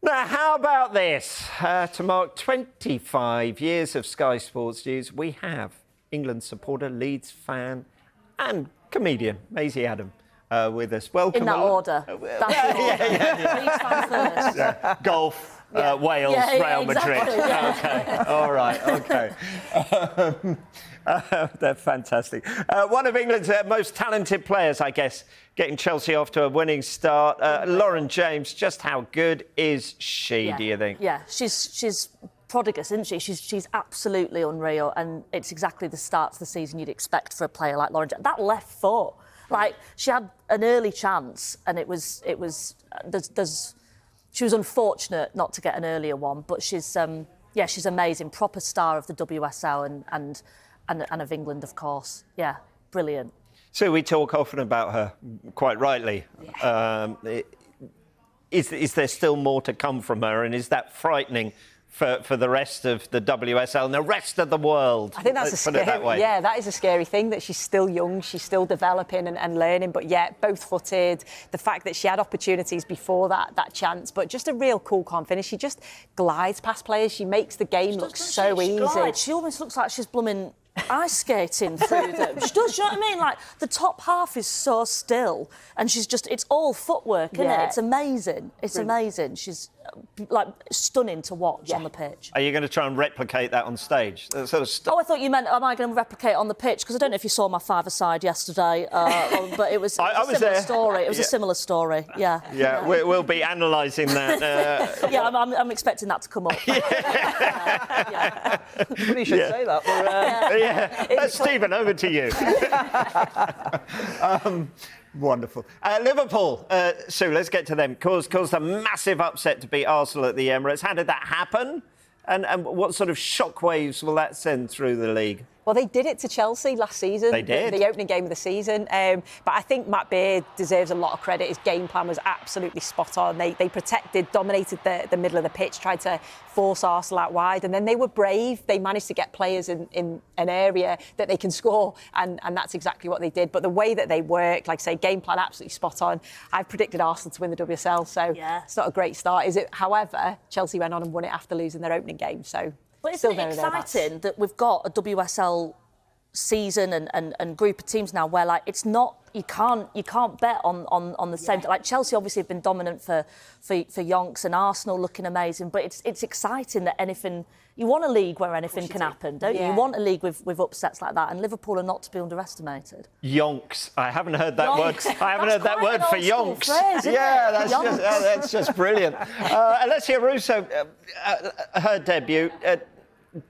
Now, how about this? To mark 25 years of Sky Sports News, we have England supporter, Leeds fan and comedian Maisie Adam with us. Welcome. In that order. That's the order. Leeds fan first. Yeah. Golf, Wales, Real Madrid. Exactly, OK, all right, OK. They're fantastic. One of England's most talented players, I guess, getting Chelsea off to a winning start. Lauren James, just how good is she, do you think? Yeah, she's prodigious, isn't she? She's absolutely unreal, and it's exactly the start to the season you'd expect for a player like Lauren James. That left foot, like, she had an early chance, and she was unfortunate not to get an earlier one, but she's amazing, proper star of the WSL and of England, of course. Yeah, brilliant. So we talk often about her, quite rightly. Yeah. Is there still more to come from her, and is that frightening for the rest of the WSL and the rest of the world? I think that's that is a scary thing, that she's still young, she's still developing and learning, but yet both-footed. The fact that she had opportunities before that chance, but just a real cool, calm finish. She just glides past players. She makes the game look so easy. She almost looks like she's blooming ice skating through them. She does, you know what I mean? Like, the top half is so still, and it's all footwork, isn't it? It's amazing. It's amazing. She's, like, stunning to watch on the pitch. Are you going to try and replicate that on stage? I thought you meant, am I going to replicate on the pitch? Because I don't know if you saw my five-a-side yesterday, but it was a similar story. It was a similar story, yeah. Yeah, we'll be analysing that. Yeah, I'm expecting that to come up. You should say that. Stephen, over to you. Wonderful. Liverpool, Sue, let's get to them. Caused a massive upset to beat Arsenal at the Emirates. How did that happen? And what sort of shockwaves will that send through the league? Well, they did it to Chelsea last season. They did. The opening game of the season. But I think Matt Beard deserves a lot of credit. His game plan was absolutely spot on. They protected, dominated the middle of the pitch, tried to force Arsenal out wide, and then they were brave. They managed to get players in an area that they can score, and that's exactly what they did. But the way that they work, like I say, game plan absolutely spot on. I've predicted Arsenal to win the WSL, so it's not a great start, is it? However, Chelsea went on and won it after losing their opening game, so... But isn't it exciting that we've got a WSL season and group of teams now where, like, it's not, you can't bet on the same. Like, Chelsea obviously have been dominant for yonks, and Arsenal looking amazing, but it's exciting that anything, you want a league where anything can happen, don't you? You want a league with upsets like that, and Liverpool are not to be underestimated. Yonks. I haven't heard that word. I haven't heard that word for yonks. Phrase, that's just brilliant. Alessia Russo, her debut.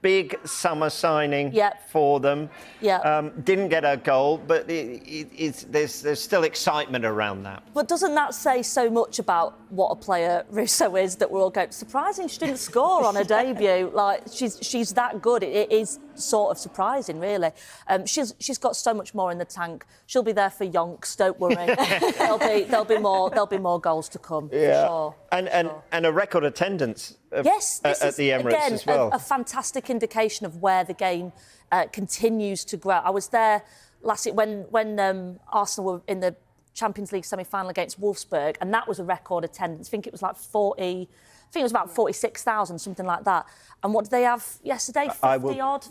Big summer signing for them. Didn't get a goal, but there's still excitement around that. But doesn't that say so much about what a player Russo is, that we're all going, surprising she didn't score on her debut? Like, she's that good. It is sort of surprising, really. She's got so much more in the tank. She'll be there for yonks, don't worry. there'll be more goals to come, for sure. And a record attendance at the Emirates again, as well. A fantastic indication of where the game continues to grow. I was there last year when Arsenal were in the Champions League semi-final against Wolfsburg, and that was a record attendance. I think it was like 40... I think it was about 46,000, something like that. And what did they have yesterday? 50 odd?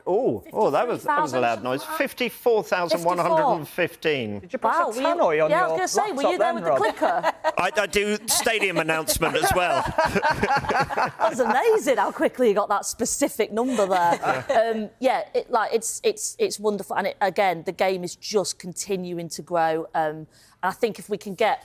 Oh, that was a loud noise. 54,115. Did you press a tannoy on your I was going to say, were you there with the clicker? I do stadium announcement as well. That was amazing how quickly you got that specific number there. It's wonderful. And again, the game is just continuing to grow. And I think if we can get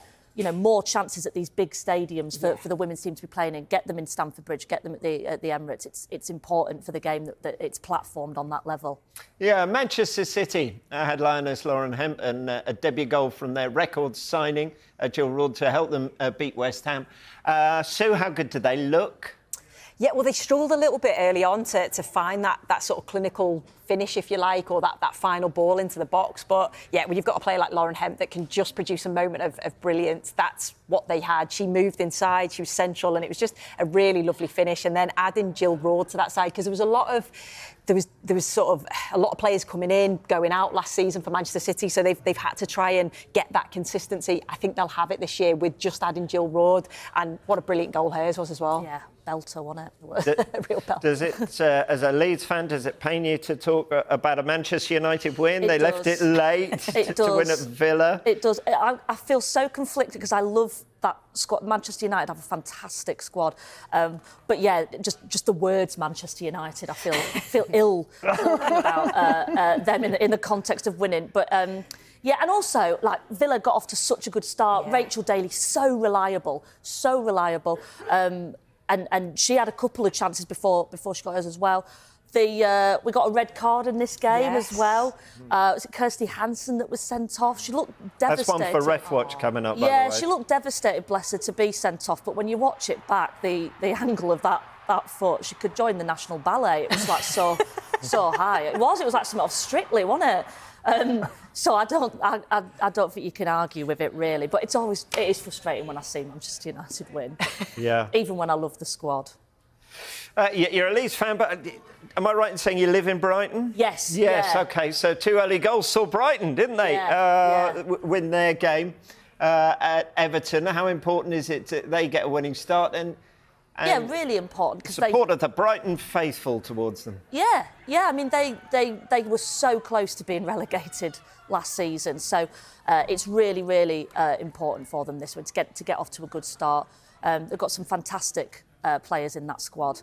more chances at these big stadiums for the women's team to be playing in, get them in Stamford Bridge, get them at the Emirates. It's important for the game that it's platformed on that level. Yeah, Manchester City had lioness Lauren Hempton, a debut goal from their record signing, Jill Roord, to help them beat West Ham. Sue, how good did they look? Yeah, well, they struggled a little bit early on to find that sort of clinical finish, if you like, or that final ball into the box. But, yeah, when you've got a player like Lauren Hemp that can just produce a moment of brilliance, that's what they had. She moved inside, she was central, and it was just a really lovely finish. And then adding Jill Roord to that side, because there was a lot of... There was sort of a lot of players coming in, going out last season for Manchester City, so they've had to try and get that consistency. I think they'll have it this year with just adding Jill Roord, and what a brilliant goal hers was as well. Yeah, belter, wasn't it? A real belter. Does it, as a Leeds fan, does it pain you to talk about a Manchester United win? They left it late to win at Villa. It does. I feel so conflicted because I love that squad. Manchester United have a fantastic squad, but yeah, just the words Manchester United, I feel ill talking about them in the context of winning. But yeah, and also like Villa got off to such a good start. Yeah. Rachel Daly, so reliable, and she had a couple of chances before she got hers as well. We got a red card in this game as well. Was it Kirsty Hansen that was sent off? She looked devastated. That's one for Ref Watch coming up, by the way. Yeah, she looked devastated, bless her, to be sent off. But when you watch it back, the angle of that foot, she could join the National Ballet. It was like so high. It was like something off Strictly, wasn't it? So I don't think you can argue with it really. But it is frustrating when I see Manchester United win. Yeah. Even when I love the squad. You're a Leeds fan, but am I right in saying you live in Brighton? Yes. Yes, yeah. OK. So 2 early goals saw Brighton, didn't they? Win their game at Everton. How important is it they get a winning start? And yeah, really important. Support of the Brighton faithful towards them. Yeah. I mean, they were so close to being relegated last season. So it's really, really important for them this one to get off to a good start. They've got some fantastic players in that squad,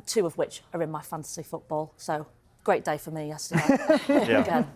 2 of which are in my fantasy football. So great day for me yesterday. Yeah. Again.